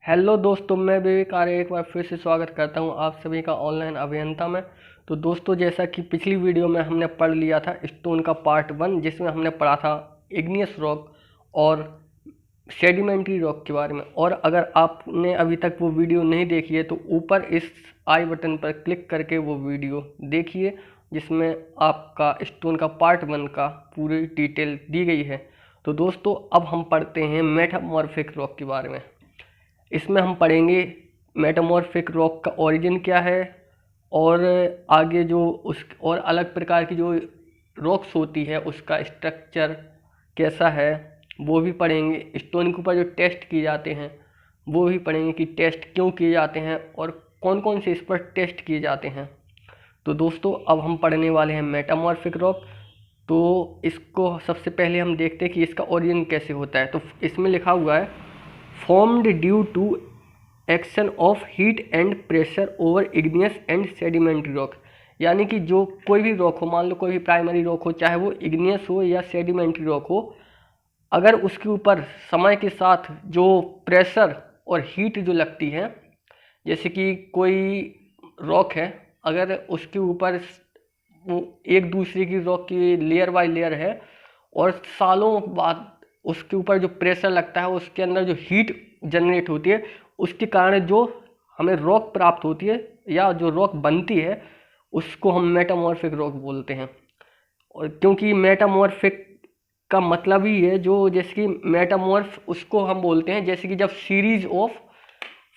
Hello दोस्तों, मैं विवेक आर्य एक बार फिर से स्वागत करता हूं आप सभी का ऑनलाइन अभियंता में। तो दोस्तों, जैसा कि पिछली वीडियो में हमने पढ़ लिया था स्टोन का पार्ट 1, जिसमें हमने पढ़ा था इग्नियस रॉक और सेडिमेंट्री रॉक के बारे में। और अगर आपने अभी तक वो वीडियो नहीं देखी है तो ऊपर इस आई बटन पर क्लिक करके वो वीडियो देखिए, जिसमें आपका स्टोन का पार्ट 1 का पूरी डिटेल दी गई है। तो दोस्तों, अब हम पढ़ते हैं मेटामॉर्फिक रॉक के बारे में। इसमें हम पढ़ेंगे मेटामॉर्फिक रॉक का ओरिजिन क्या है, और आगे जो उस और अलग प्रकार की जो रॉक्स होती है उसका स्ट्रक्चर कैसा है वो भी पढ़ेंगे। स्टोन के ऊपर जो टेस्ट किए जाते हैं वो भी पढ़ेंगे कि टेस्ट क्यों किए जाते हैं और कौन कौन से इस पर टेस्ट किए जाते हैं। तो दोस्तों, अब हम पढ़ने वाले हैं मेटामॉर्फिक रॉक। तो इसको सबसे पहले हम देखते हैं कि इसका ओरिजिन कैसे होता है। तो इसमें लिखा हुआ है formed due to action of heat and pressure over igneous and sedimentary rock। यानी कि जो कोई भी रॉक हो, मान लो कोई भी प्राइमरी रॉक हो, चाहे वो इग्नियस हो या सेडिमेंट्री रॉक हो, अगर उसके ऊपर समय के साथ जो प्रेशर और हीट जो लगती है, जैसे कि कोई रॉक है, अगर उसके ऊपर वो एक दूसरे की रॉक की लेयर बाय लेयर है और सालों बाद उसके ऊपर जो प्रेशर लगता है, उसके अंदर जो हीट जनरेट होती है, उसके कारण जो हमें रॉक प्राप्त होती है या जो रॉक बनती है, उसको हम मेटामॉर्फिक रॉक बोलते हैं। और क्योंकि मेटामॉर्फिक का मतलब ही है जो, जैसे कि मेटामॉर्फ उसको हम बोलते हैं जैसे कि जब series of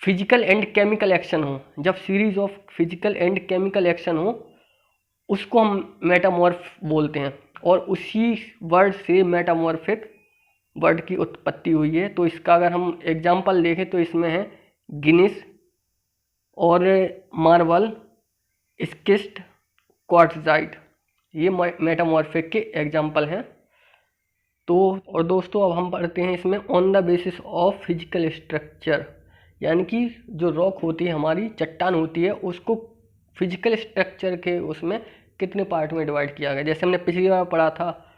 physical and chemical action हो, जब series of physical and chemical action हो उसको हम मेटामॉर्फ बोलते हैं। और उसी वर्ड से मेटामॉर्फिक वर्ड की उत्पत्ति हुई है। तो इसका अगर हम एग्जाम्पल देखें तो इसमें है गिनिस और मार्बल, स्किस्ट, क्वार्ट्जाइट, ये मेटामॉर्फिक के एग्जाम्पल हैं। तो और दोस्तों, अब हम पढ़ते हैं इसमें on the basis of physical structure, यानी कि जो रॉक होती है, हमारी चट्टान होती है, उसको फिजिकल स्ट्रक्चर के उसमें कितने पार्ट में डिवाइड किया गया। जैसे हमने पिछली बार पढ़ा था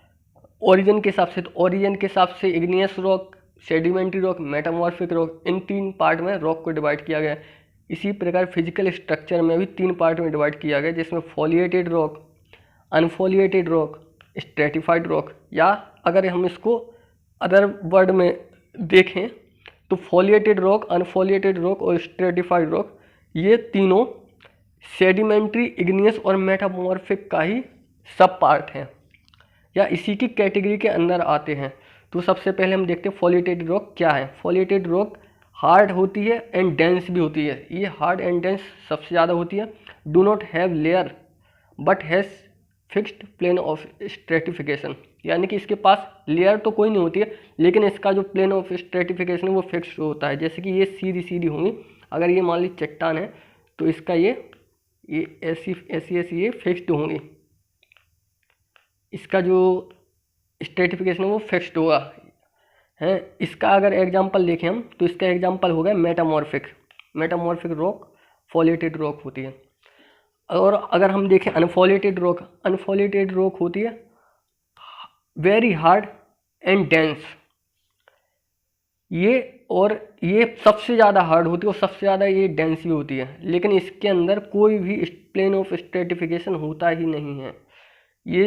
ओरिजिन के हिसाब से, तो ओरिजिन के हिसाब से igneous rock, sedimentary rock, metamorphic rock, इन 3 पार्ट में रॉक को डिवाइड किया गया। इसी प्रकार फिजिकल स्ट्रक्चर में भी 3 पार्ट में डिवाइड किया गया, जिसमें फॉलिएटेड रॉक, अनफॉलिएटेड रॉक, स्ट्रेटिफाइड रॉक। या अगर हम इसको अदर वर्ड में देखें तो फॉलिएटेड रॉक, अनफॉलिएटेड रॉक और स्ट्रेटिफाइड रॉक, ये तीनों सेडिमेंट्री, इग्नियस और मेटामॉर्फिक का ही सब पार्ट हैं या इसी की कैटेगरी के अंदर आते हैं। तो सबसे पहले हम देखते हैं फॉलिएटेड रॉक क्या है। फॉलिएटेड रॉक हार्ड होती है एंड डेंस भी होती है। ये हार्ड एंड डेंस सबसे ज़्यादा होती है। Do not have layer but has fixed plane of stratification, यानी कि इसके पास लेयर तो कोई नहीं होती है, लेकिन इसका जो प्लेन ऑफ स्ट्रेटिफिकेशन है वो फिक्स्ड होता है। जैसे कि ये सीधी सीधी होंगी, अगर ये मान ली चट्टान है तो इसका ये ऐसी ऐसी ऐसी ये फिक्स्ड होंगी, इसका जो स्ट्रेटिफिकेशन है वो फिक्स्ड होगा है। इसका अगर एग्जांपल देखें हम तो इसका एग्जांपल हो गया मेटामॉर्फिक। मेटामॉर्फिक रॉक फॉलिएटेड रॉक होती है। और अगर हम देखें अनफॉलिएटेड रॉक, अनफॉलिएटेड रॉक होती है वेरी हार्ड एंड डेंस। ये सबसे ज़्यादा हार्ड होती है और सबसे ज़्यादा ये डेंस भी होती है, लेकिन इसके अंदर कोई भी प्लेन ऑफ स्ट्रेटिफिकेशन होता ही नहीं है। ये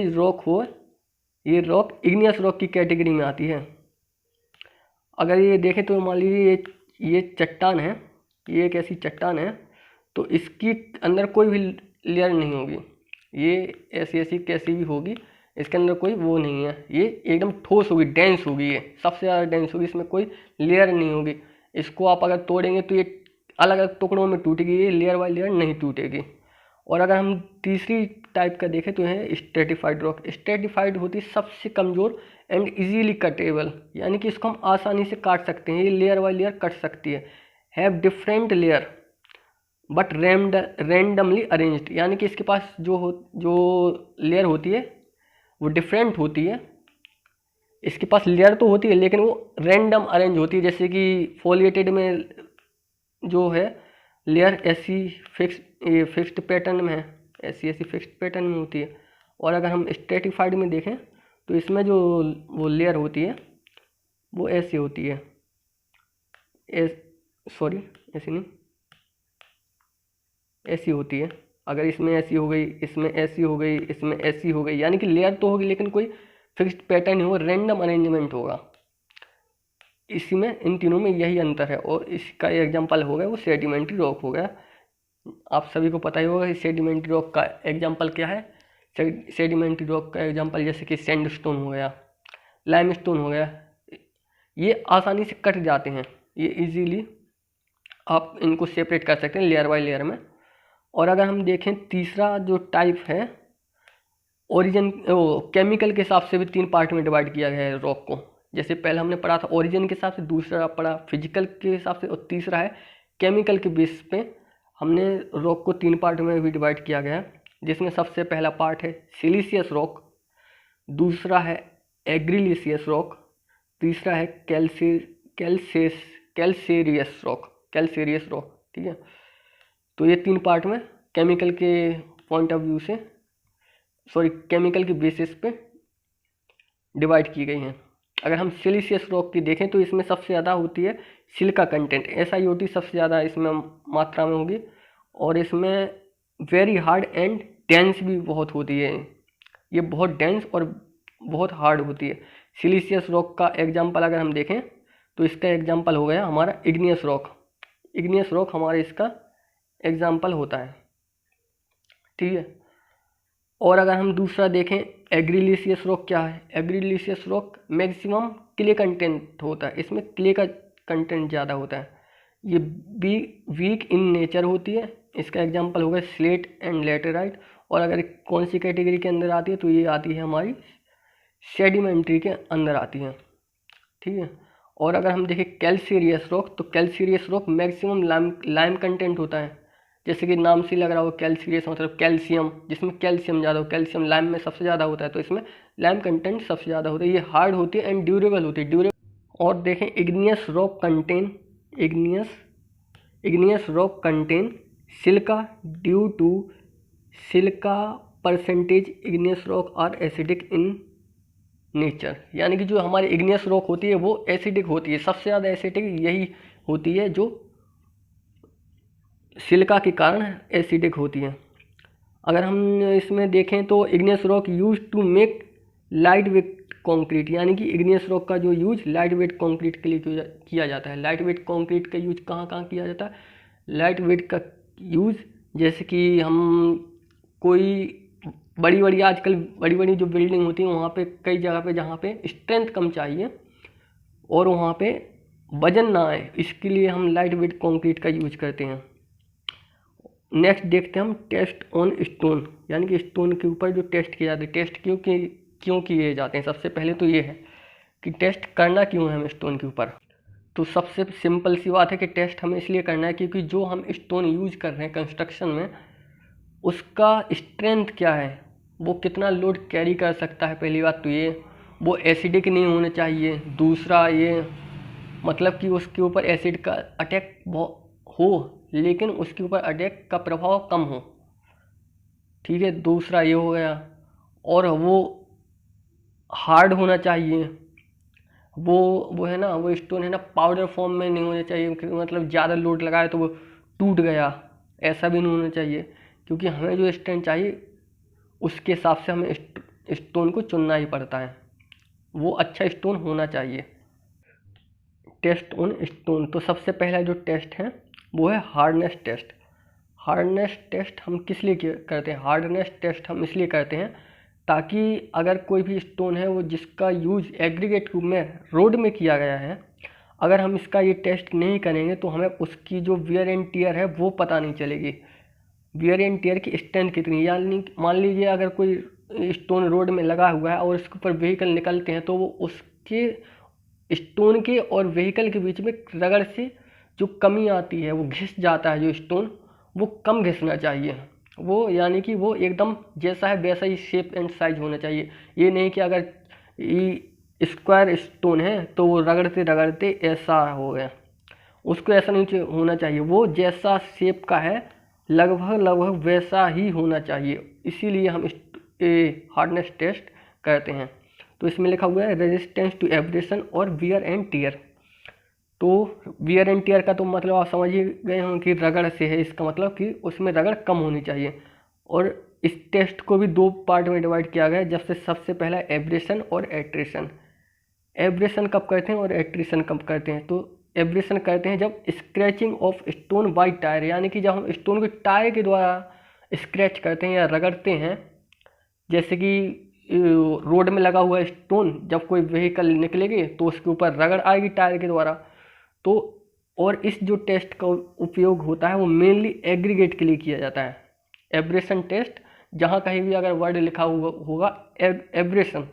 ये रॉक इग्नियस रॉक की कैटेगरी में आती है। अगर ये देखें तो मान लीजिए ये चट्टान है, ये एक ऐसी चट्टान है, तो इसकी अंदर कोई भी लेयर नहीं होगी, ये ऐसी ऐसी कैसी भी होगी, इसके अंदर कोई वो नहीं है, ये एकदम ठोस होगी, डेंस होगी, ये सबसे ज़्यादा डेंस होगी, इसमें कोई लेयर नहीं होगी। इसको आप अगर तोड़ेंगे तो ये अलग अलग टुकड़ों में टूटेगी, ये लेयर बाय लेयर नहीं टूटेगी। और अगर हम तीसरी टाइप का देखें तो है स्ट्रेटिफाइड रॉक। स्ट्रेटिफाइड होती है सबसे कमज़ोर एंड इजीली कटेबल, यानी कि इसको हम आसानी से काट सकते हैं, ये लेयर बाय लेयर कट सकती है। Have different layer but randomly arranged, यानी कि इसके पास जो लेयर होती है वो डिफरेंट होती है। इसके पास लेयर तो होती है लेकिन वो रैंडम अरेंज होती है। जैसे कि फॉलिएटेड में जो है लेयर ऐसी फिक्स्ड पैटर्न में है, ऐसी ऐसी फिक्स्ड पैटर्न में होती है। और अगर हम स्ट्रेटिफाइड में देखें तो इसमें जो वो लेयर होती है वो ऐसी होती है, सॉरी ऐसी नहीं, ऐसी होती है। अगर इसमें ऐसी हो गई, इसमें ऐसी हो गई, इसमें ऐसी हो गई, यानी कि लेयर तो होगी लेकिन कोई फिक्स्ड पैटर्न नहीं होगा, रैंडम अरेंजमेंट होगा। इसी में इन तीनों में यही अंतर है। और इसका एग्जांपल हो गया वो सेडिमेंट्री रॉक हो गया। आप सभी को पता ही होगा कि सेडिमेंट्री रॉक का एग्जांपल क्या है। सेडिमेंट्री रॉक का एग्जांपल जैसे कि सैंडस्टोन हो गया, लाइमस्टोन हो गया, ये आसानी से कट जाते हैं, ये इजीली आप इनको सेपरेट कर सकते हैं लेयर बाय लेयर में। और अगर हम देखें तीसरा जो टाइप है ओरिजिन, केमिकल के हिसाब से भी 3 पार्ट में डिवाइड किया गया है रॉक को। जैसे पहले हमने पढ़ा था ओरिजिन के हिसाब से, दूसरा पढ़ा फिजिकल के हिसाब से, और तीसरा है केमिकल के बेस पे हमने रॉक को 3 पार्ट में भी डिवाइड किया गया है। जिसमें सबसे पहला पार्ट है सिलिशियस रॉक, दूसरा है एग्रीलिशियस रॉक, तीसरा है कैल्सेरियस रॉक। ठीक है, तो ये 3 पार्ट में केमिकल के पॉइंट ऑफ व्यू से, सॉरी केमिकल के बेसिस पे डिवाइड की गई हैं। अगर हम सिलिशियस रॉक की देखें तो इसमें सबसे ज़्यादा होती है सिलिका कंटेंट, SiO2 सबसे ज़्यादा इसमें मात्रा में होगी, और इसमें वेरी हार्ड एंड डेंस भी बहुत होती है। ये बहुत डेंस और बहुत हार्ड होती है। सिलिशियस रॉक का एग्जांपल अगर हम देखें तो इसका एग्जांपल हो गया हमारा इग्नियस रॉक हमारा इसका एग्जांपल होता है। ठीक है, और अगर हम दूसरा देखें एग्रीलिशियस रॉक क्या है। एग्रीलिशियस रॉक मैक्सिमम क्ले कंटेंट होता है, इसमें क्ले का कंटेंट ज़्यादा होता है। ये वीक इन नेचर होती है। इसका एग्जांपल होगा स्लेट एंड लैटेराइट। और अगर कौन सी कैटेगरी के अंदर आती है तो ये आती है हमारी सेडिमेंट्री के अंदर आती है। ठीक है, और अगर हम देखें कैल्सीरियस रॉक, तो calcareous rock maximum lime content होता है। जैसे कि नाम से लग रहा हो कैल्सीरियस मतलब कैल्शियम, जिसमें कैल्शियम ज़्यादा हो, कैल्शियम लाइम में सबसे ज़्यादा होता है, तो इसमें लाइम कंटेंट सबसे ज़्यादा होता है। ये हार्ड होती है एंड ड्यूरेबल होती है। और देखें igneous rock contain silica due to silica percentage. Igneous rock are acidic in nature, यानी कि जो हमारी इग्नियस रॉक होती है वो एसिडिक होती है। सबसे ज़्यादा एसिडिक यही होती है जो सिलिका के कारण एसिडिक होती है। अगर हम इसमें देखें तो igneous rock use to make light weight concrete, यानी कि इग्नियस रॉक का जो यूज लाइट वेट कंक्रीट के लिए किया जाता है। लाइट वेट कंक्रीट का यूज कहाँ कहाँ किया जाता है। लाइट वेट का यूज जैसे कि हम कोई आजकल बड़ी जो बिल्डिंग होती है वहाँ पे कई जगह पे जहाँ पे स्ट्रेंथ कम चाहिए और वहाँ पे वजन ना आए, इसके लिए हम लाइट वेट कंक्रीट का यूज करते हैं। नेक्स्ट देखते हैं हम टेस्ट ऑन स्टोन, यानी कि स्टोन के ऊपर जो टेस्ट किए जाते हैं। टेस्ट क्यों किए जाते हैं, सबसे पहले तो ये है कि टेस्ट करना क्यों है हमें स्टोन के ऊपर। तो सबसे सिंपल सी बात है कि टेस्ट हमें इसलिए करना है क्योंकि जो हम स्टोन यूज कर रहे हैं कंस्ट्रक्शन में उसका स्ट्रेंथ क्या है, वो कितना लोड कैरी कर सकता है। पहली बात तो ये, वो एसिडिक नहीं होना चाहिए। दूसरा ये मतलब कि उसके ऊपर एसिड का अटैक हो लेकिन उसके ऊपर अटैक का प्रभाव कम हो। ठीक है, दूसरा ये हो गया। और वो हार्ड होना चाहिए, वो है ना, वो स्टोन है ना पाउडर फॉर्म में नहीं होना चाहिए, मतलब ज़्यादा लोड लगाए तो वो टूट गया, ऐसा भी नहीं होना चाहिए। क्योंकि हमें जो स्टोन चाहिए उसके हिसाब से हमें स्टोन को चुनना ही पड़ता है, वो अच्छा स्टोन होना चाहिए। टेस्ट ऑन स्टोन, तो सबसे पहला जो टेस्ट है वो है हार्डनेस टेस्ट। हार्डनेस टेस्ट हम किस लिए करते हैं। हार्डनेस टेस्ट हम इसलिए करते हैं ताकि अगर कोई भी स्टोन है वो जिसका यूज एग्रीगेट रूप में रोड में किया गया है, अगर हम इसका ये टेस्ट नहीं करेंगे तो हमें उसकी जो वियर एंड टियर है वो पता नहीं चलेगी। वियर एंड टियर की स्ट्रेंथ कितनी, यानी मान लीजिए अगर कोई स्टोन रोड में लगा हुआ है और उसके ऊपर व्हीकल निकलते हैं तो वो उसके स्टोन के और व्हीकल के बीच में रगड़ से जो कमी आती है वो घिस जाता है। जो स्टोन वो कम घिसना चाहिए, वो यानी कि वो एकदम जैसा है वैसा ही शेप एंड साइज होना चाहिए। ये नहीं कि अगर स्क्वायर स्टोन है तो वो रगड़ते रगड़ते ऐसा हो गया, उसको ऐसा नहीं होना चाहिए। वो जैसा शेप का है लगभग वैसा ही होना चाहिए। इसीलिए हम हार्डनेस टेस्ट करते हैं। तो इसमें लिखा हुआ है रेजिस्टेंस टू एब्रेशन और वियर एंड टियर। तो वियर एंड टियर का तो मतलब आप समझ ही गए होंगे कि रगड़ से है, इसका मतलब कि उसमें रगड़ कम होनी चाहिए। और इस टेस्ट को भी दो पार्ट में डिवाइड किया गया है, जब से सबसे पहला एब्रेशन और एट्रिशन। एब्रेशन कब करते हैं और एट्रिशन कब करते हैं? तो एब्रेशन करते हैं जब scratching of stone by tyre, यानी कि जब हम स्टोन को टायर के द्वारा स्क्रैच करते हैं या रगड़ते हैं, जैसे कि रोड में लगा हुआ स्टोन जब कोई व्हीकल निकलेगी तो उसके ऊपर रगड़ आएगी टायर के द्वारा। तो और इस जो टेस्ट का उपयोग होता है वो मेनली एग्रीगेट के लिए किया जाता है। एब्रेशन टेस्ट, जहाँ कहीं भी अगर वर्ड लिखा हुआ होगा एब्रेशन,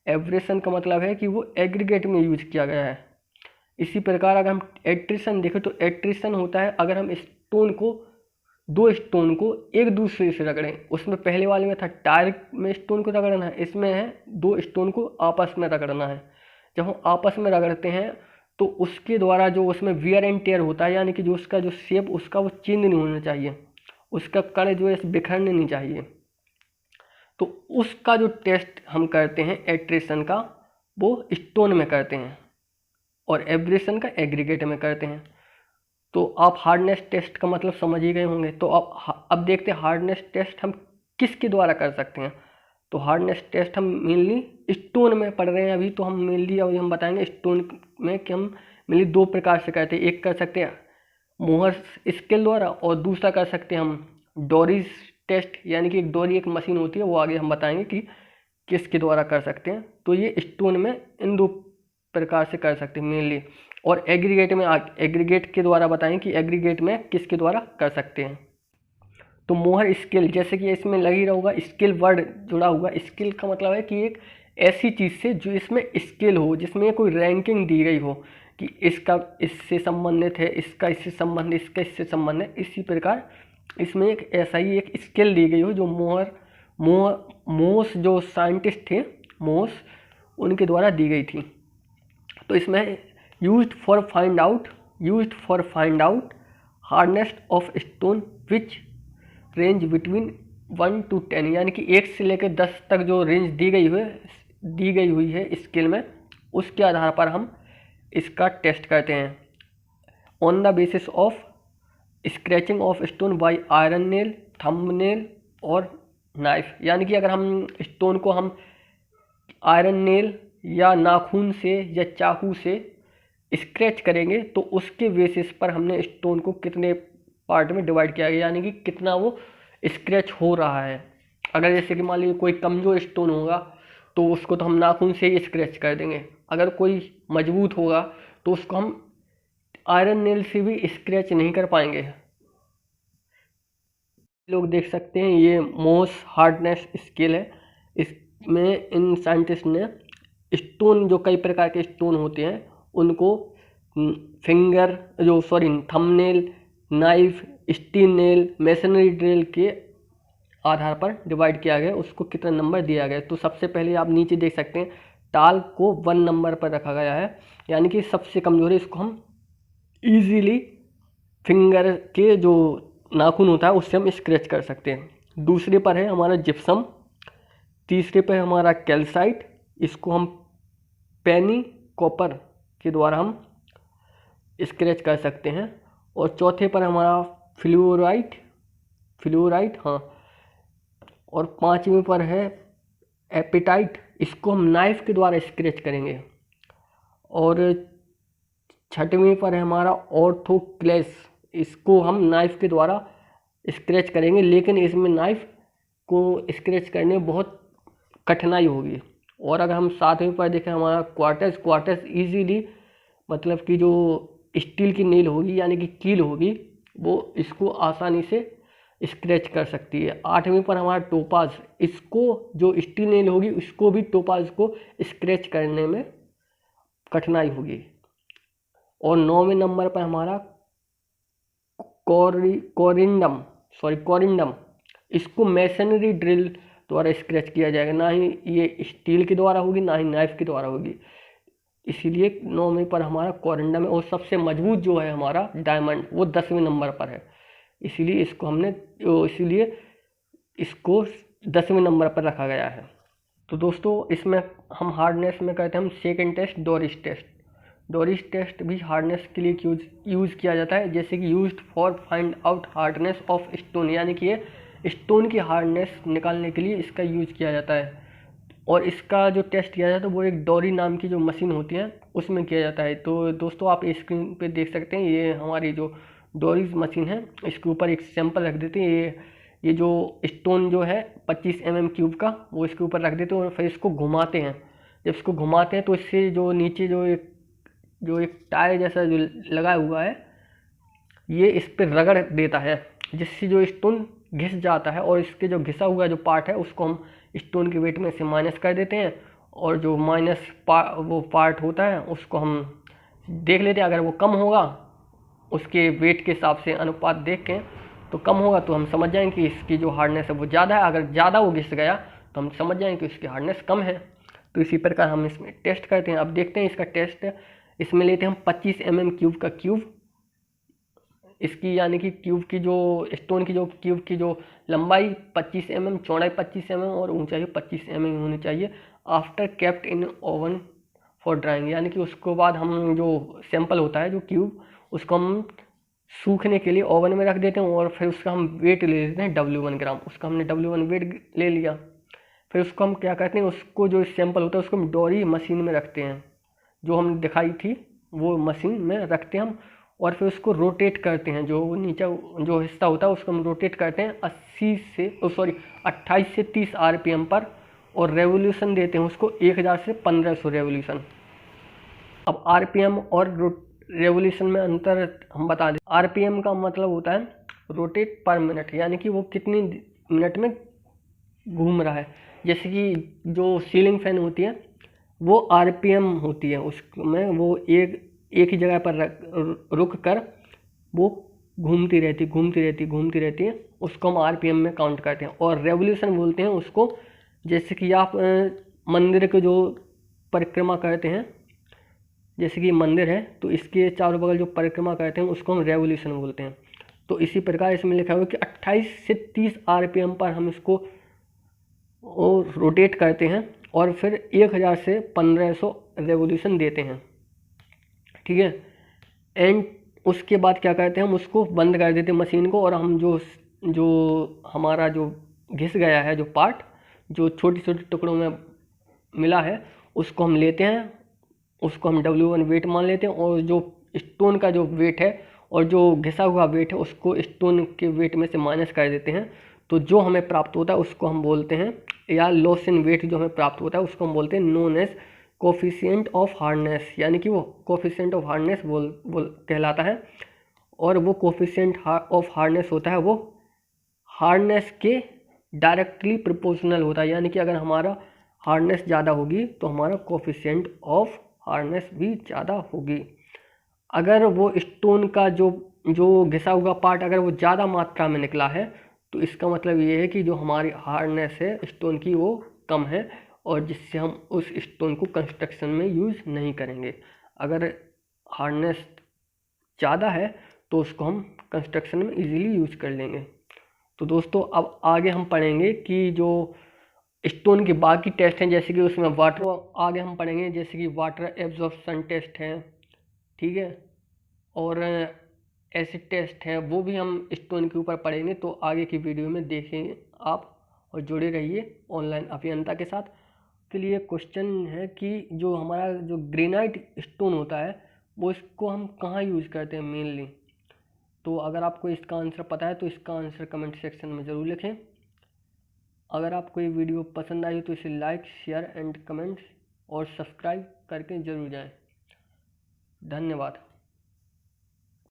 एब्रेशन का मतलब है कि वो एग्रीगेट में यूज किया गया है। इसी प्रकार अगर हम एट्रिशन देखें तो एट्रिशन होता है अगर हम स्टोन को, दो स्टोन को एक दूसरे से रगड़ें। उसमें पहले वाले में था टायर में स्टोन को रगड़ना है, इसमें है दो स्टोन को आपस में रगड़ना है। जब हम आपस में रगड़ते हैं तो उसके द्वारा जो उसमें वियर एंड टेयर होता है, यानी कि जो उसका जो शेप उसका वो चेंज नहीं होना चाहिए, उसका कण जो है बिखरने नहीं चाहिए। तो उसका जो टेस्ट हम करते हैं एट्रिशन का, वो स्टोन में करते हैं और एब्रेशन का एग्रीगेट में करते हैं। तो आप हार्डनेस टेस्ट का मतलब समझ ही गए होंगे। तो अब देखते हैं हार्डनेस टेस्ट हम किसके द्वारा कर सकते हैं। तो हार्डनेस टेस्ट हम मेनली स्टोन में पढ़ रहे हैं अभी, तो हम मेनली अभी हम बताएंगे स्टोन में कि हम मेनली दो प्रकार से करते हैं। एक कर सकते हैं मोहर स्केल द्वारा और दूसरा कर सकते हैं हम डोरीज टेस्ट, यानी कि एक डोरी एक मशीन होती है, वो आगे हम बताएंगे कि किसके द्वारा कर सकते हैं। तो ये स्टोन में इन दो प्रकार से कर सकते हैं मेनली। और एग्रीगेट में एग्रीगेट के द्वारा बताएं कि एग्रीगेट में किसके द्वारा कर सकते हैं। तो मोहर स्केल, जैसे कि इसमें लग ही रहा होगा स्केल वर्ड जुड़ा हुआ। स्केल का मतलब है कि एक ऐसी चीज़ से जो इसमें स्केल हो, जिसमें कोई रैंकिंग दी गई हो कि इसका इससे संबंधित है, इसका इससे संबंधित, इसका इससे संबंधित। इसी प्रकार इसमें एक ऐसा ही एक स्केल दी गई हो जो मोस जो साइंटिस्ट थे मोस, उनके द्वारा दी गई थी। तो इसमें used for find out hardness of stone which range between 1 to 10, यानी कि 1 से लेकर 10 तक जो रेंज दी गई हुई है स्केल में, उसके आधार पर हम इसका टेस्ट करते हैं। On the basis of scratching of stone by iron nail, thumb nail और नाइफ, यानी कि अगर हम स्टोन को हम आयरन नेल या नाखून से या चाकू से स्क्रैच करेंगे तो उसके बेसिस पर हमने स्टोन को कितने पार्ट में डिवाइड किया गया, यानी कि कितना वो स्क्रैच हो रहा है। अगर जैसे कि मान लीजिए कोई कमज़ोर स्टोन होगा तो उसको तो हम नाखून से ही स्क्रैच कर देंगे। अगर कोई मजबूत होगा तो उसको हम आयरन नेल से भी स्क्रैच नहीं कर पाएंगे। लोग देख सकते हैं ये मोस हार्डनेस स्केल है। इसमें इन साइंटिस्ट ने स्टोन, जो कई प्रकार के स्टोन होते हैं, उनको thumbnail, knife, steel nail, masonry drill के आधार पर डिवाइड किया गया, उसको कितना नंबर दिया गया। तो सबसे पहले आप नीचे देख सकते हैं टाल को 1 नंबर पर रखा गया है, यानी कि सबसे कमज़ोर है, इसको हम ईजीली फिंगर के जो नाखून होता है उससे हम स्क्रैच कर सकते हैं। दूसरे पर है हमारा जिप्सम, तीसरे पर हमारा कैल्साइट, इसको हम पेनी कॉपर के द्वारा हम स्क्रैच कर सकते हैं। और चौथे पर हमारा फ्लोराइट हाँ, और पांचवें पर है एपिटाइट, इसको हम नाइफ के द्वारा स्क्रैच करेंगे। और छठवें पर है हमारा ऑर्थोक्लेस, इसको हम नाइफ के द्वारा स्क्रैच करेंगे, लेकिन इसमें नाइफ को स्क्रैच करने में बहुत कठिनाई होगी। और अगर हम सातवें पर देखें हमारा क्वार्टस इजीली, मतलब कि जो स्टील की नेल होगी यानी कि कील होगी, वो इसको आसानी से स्क्रैच कर सकती है। आठवें पर हमारा टोपाज, इसको जो स्टील नेल होगी उसको भी टोपाज को स्क्रैच करने में कठिनाई होगी। और 9वें नंबर पर हमारा कोरिंडम, इसको मैसनरी ड्रिल द्वारा स्क्रैच किया जाएगा, ना ही ये स्टील के द्वारा होगी ना ही नाइफ के द्वारा होगी, इसीलिए 9वें पर हमारा कोरिंडम है। और सबसे मजबूत जो है हमारा डायमंड, वो 10वें नंबर पर है, इसीलिए इसको 10वें नंबर पर रखा गया है। तो दोस्तों इसमें हम हार्डनेस में कहते हैं हम second test Dorry's test. Dorry's test भी हार्डनेस के लिए यूज़ किया जाता है, जैसे कि used for find out hardness of stone, यानी कि ये स्टोन की हार्डनेस निकालने के लिए इसका यूज़ किया जाता है। और इसका जो टेस्ट किया जाता है वो एक डोरी नाम की जो मशीन होती है उसमें किया जाता है। तो दोस्तों आप स्क्रीन पे देख सकते हैं, ये हमारी जो डोरीज मशीन है, इसके ऊपर एक सैंपल रख देते हैं। ये जो स्टोन जो है 25 mm क्यूब का, वो इसके ऊपर रख देते हैं और फिर इसको घुमाते हैं। जब इसको घुमाते हैं तो इससे जो नीचे जो एक टायर जैसा जो लगा हुआ है, ये इस पर रगड़ देता है, जिससे जो स्टोन घिस जाता है और इसके जो घिसा हुआ जो पार्ट है उसको हम स्टोन के वेट में से माइनस कर देते हैं। और जो वो पार्ट होता है उसको हम देख लेते हैं, अगर वो कम होगा उसके वेट के हिसाब से अनुपात देख के, तो कम होगा तो हम समझ जाएंगे कि इसकी जो हार्डनेस है वो ज़्यादा है। अगर ज़्यादा वो घिस गया तो हम समझ जाएंगे कि इसकी हार्डनेस कम है। तो इसी प्रकार हम इसमें टेस्ट करते हैं। अब देखते हैं इसका टेस्ट। इसमें लेते हैं हम 25 mm क्यूब का क्यूब, इसकी यानी कि क्यूब की जो स्टोन की जो क्यूब की जो लंबाई 25 mm, चौड़ाई 25 mm और ऊंचाई 25 mm होनी चाहिए। After kept in oven for drawing, यानी कि उसके बाद हम जो सैंपल होता है जो क्यूब, उसको हम सूखने के लिए ओवन में रख देते हैं और फिर उसका हम वेट ले लेते हैं W1 ग्राम। उसका हमने W1 वेट ले लिया। फिर उसको हम क्या करते हैं, उसको जो सैंपल होता है उसको हम डोरी मशीन में रखते हैं, जो हमने दिखाई थी वो मशीन में रखते हैं हम, और फिर उसको रोटेट करते हैं। जो नीचे जो हिस्सा होता है उसको हम रोटेट करते हैं 28 से 30 RPM पर, और रेवोल्यूशन देते हैं उसको 1000 से 1500 रेवोल्यूशन। अब RPM और रेवोल्यूशन में अंतर हम बता दें। RPM का मतलब होता है रोटेट पर मिनट, यानी कि वो कितनी मिनट में घूम रहा है। जैसे कि जो सीलिंग फैन होती है वो RPM होती है, उसमें वो एक ही जगह पर रुक कर वो घूमती रहती है, उसको हम RPM में काउंट करते हैं। और रेवोल्यूशन बोलते हैं उसको, जैसे कि आप मंदिर के जो परिक्रमा करते हैं, जैसे कि मंदिर है तो इसके चारों बगल जो परिक्रमा करते हैं उसको हम रेवोल्यूशन बोलते हैं। तो इसी प्रकार इसमें लिखा हुआ है कि 28 से 30 RPM पर हम इसको रोटेट करते हैं और फिर 1000 से 1500 रेवोल्यूशन देते हैं, ठीक है। एंड उसके बाद क्या करते हैं, हम उसको बंद कर देते हैं मशीन को, और हम जो हमारा जो घिस गया है जो पार्ट, जो छोटे छोटे टुकड़ों में मिला है, उसको हम लेते हैं, उसको हम W1 वेट मान लेते हैं, और जो स्टोन का जो वेट है और जो घिसा हुआ वेट है उसको स्टोन के वेट में से माइनस कर देते हैं। तो जो हमें प्राप्त होता है उसको हम बोलते हैं, या लॉस इन वेट जो हमें प्राप्त होता है उसको हम बोलते हैं known as coefficient of hardness, यानी कि वो कोफिशिएंट ऑफ हार्डनेस बोल कहलाता है। और वो कोफिशिएंट ऑफ हार्डनेस होता है वो हार्डनेस के डायरेक्टली प्रोपोर्शनल होता है, यानी कि अगर हमारा हार्डनेस ज़्यादा होगी तो हमारा कोफिशिएंट ऑफ हार्डनेस भी ज़्यादा होगी। अगर वो स्टोन का जो घिसा हुआ पार्ट अगर वो ज़्यादा मात्रा में निकला है तो इसका मतलब ये है कि जो हमारी हार्डनेस है स्टोन की वो कम है, और जिससे हम उस स्टोन को कंस्ट्रक्शन में यूज़ नहीं करेंगे। अगर हार्डनेस ज़्यादा है तो उसको हम कंस्ट्रक्शन में इजीली यूज़ कर लेंगे। तो दोस्तों अब आगे हम पढ़ेंगे कि जो स्टोन के बाकी टेस्ट हैं, जैसे कि उसमें वाटर, आगे हम पढ़ेंगे जैसे कि वाटर एब्जॉर्प्शन टेस्ट है, ठीक है, और एसिड टेस्ट है, वो भी हम स्टोन के ऊपर पढ़ेंगे। तो आगे की वीडियो में देखेंगे आप, और जुड़े रहिए ऑनलाइन अभियंता के साथ। के लिए क्वेश्चन है कि जो हमारा जो ग्रेनाइट स्टोन होता है वो इसको हम कहाँ यूज़ करते हैं मेनली। तो अगर आपको इसका आंसर पता है तो इसका आंसर कमेंट सेक्शन में ज़रूर लिखें। अगर आपको ये वीडियो पसंद आई तो इसे लाइक, शेयर एंड कमेंट्स और सब्सक्राइब करके ज़रूर जाएं। धन्यवाद।